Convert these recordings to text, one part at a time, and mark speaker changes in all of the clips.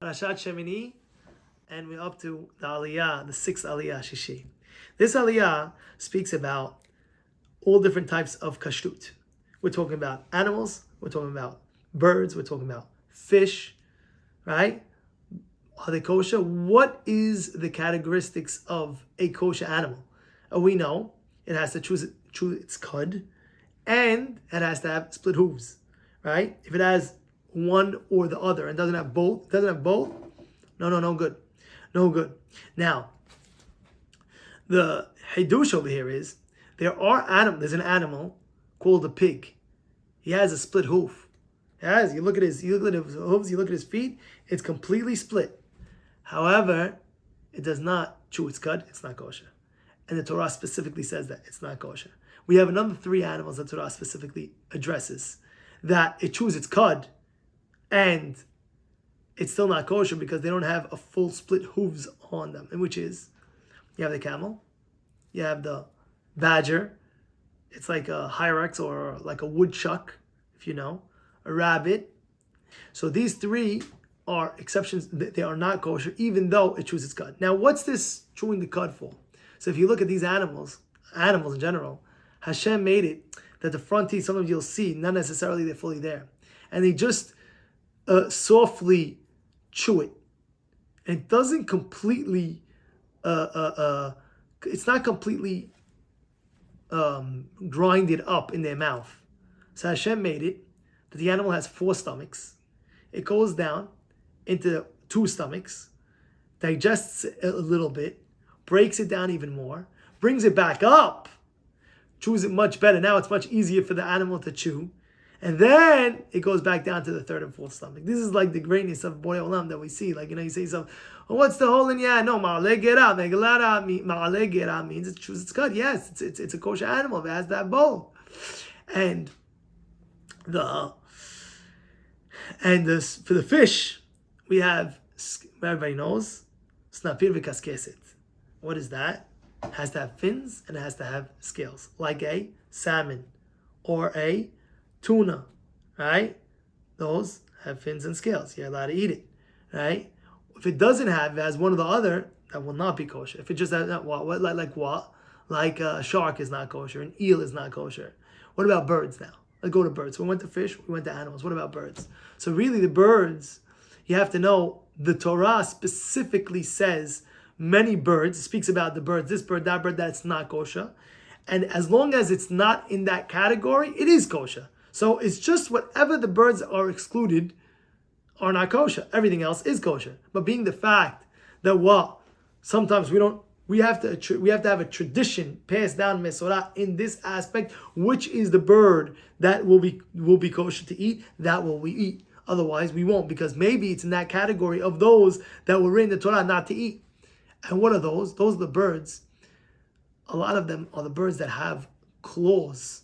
Speaker 1: Parashat Shemini, and we're up to the Aliyah, the sixth Aliyah, Shishi. This Aliyah speaks about all different types of kashrut. We're talking about animals, we're talking about birds, we're talking about fish, right? Are they kosher? What is the characteristics of a kosher animal? We know it has to chew its cud, and it has to have split hooves, right? If it has one or the other and doesn't have both, no good. No good. Now, the Hidush over here is there's an animal called a pig. He has a split hoof. You look at his hooves, you look at his feet, it's completely split. However, it does not chew its cud, it's not kosher. And the Torah specifically says that it's not kosher. We have another three animals that Torah specifically addresses that it chews its cud and it's still not kosher because they don't have a full split hooves on them. And which is, you have the camel, you have the badger, it's like a hyrax or like a woodchuck, if you know, a rabbit. So these three are exceptions. They are not kosher, even though it chews its cud. Now, what's this chewing the cud for? So if you look at these animals in general, Hashem made it that the front teeth, sometimes you'll see, not necessarily they're fully there. And they just softly chew it. And it doesn't completely, it's not completely grinded up in their mouth. So Hashem made it that the animal has 4 stomachs. It goes down into 2 stomachs, digests it a little bit, breaks it down even more, brings it back up, chews it much better. Now it's much easier for the animal to chew. And then it goes back down to the 3rd and 4th stomach. This is like the greatness of Borei Olam that we see. Like, you say something, what's the hole in yeah? No, ma'aleh gera. Ma'aleh gera means it chews its cud. Yes, it's a kosher animal. It has that bowl. And for the fish, we have, everybody knows, snapir v'kaskeset. What is that? It has to have fins and it has to have scales, like a salmon or a tuna, right? Those have fins and scales. You're allowed to eat it, right? If it doesn't have, it has one or the other, that will not be kosher. If it just has what? Like a shark is not kosher, an eel is not kosher. What about birds now? Let's go to birds. We went to fish, we went to animals. What about birds? So really the birds, you have to know, the Torah specifically says many birds, speaks about the birds, this bird, that bird, that's not kosher. And as long as it's not in that category, it is kosher. So it's just whatever the birds are excluded are not kosher. Everything else is kosher. But being the fact that sometimes we have to have a tradition passed down Mesorah in this aspect, which is the bird that will be kosher to eat, that will we eat. Otherwise we won't, because maybe it's in that category of those that were in the Torah not to eat. And what are those? Those are the birds. A lot of them are the birds that have claws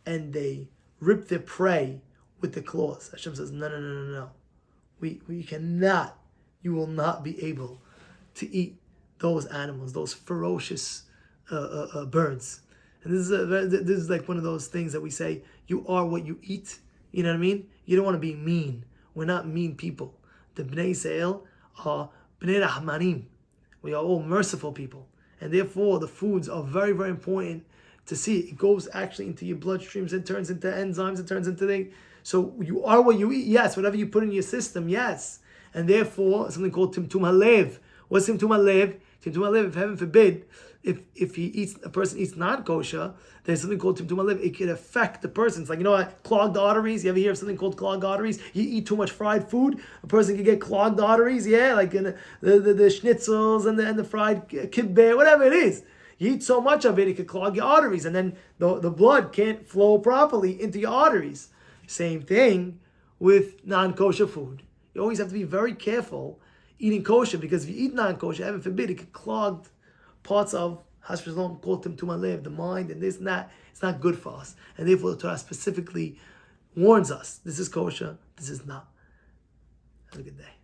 Speaker 1: and they rip their prey with the claws. Hashem says, no. We cannot, you will not be able to eat those animals, those ferocious birds. And this is like one of those things that we say, you are what you eat. You know what I mean? You don't want to be mean. We're not mean people. The Bnei Yisrael are Bnei Rahmanim. We are all merciful people. And therefore, the foods are very, very important to see. It goes actually into your bloodstreams. It turns into enzymes. It turns into So you are what you eat. Yes, whatever you put in your system, yes. And therefore, something called Timtum HaLev. What's Timtum HaLev? Timtum HaLev, if heaven forbid, if a person eats non-kosher, there's something called Timtum HaLev. It could affect the person. It's like, what? Clogged arteries. You ever hear of something called clogged arteries? You eat too much fried food, a person can get clogged arteries. Yeah, like the schnitzels and the fried kibbeh, whatever it is. You eat so much of it, it could clog your arteries, and then the blood can't flow properly into your arteries. Same thing with non-kosher food. You always have to be very careful eating kosher, because if you eat non-kosher, heaven forbid, it could clog parts of Hashem called Timtum HaLev, the mind, and this and that. It's not good for us. And therefore the Torah specifically warns us, this is kosher, this is not. Have a good day.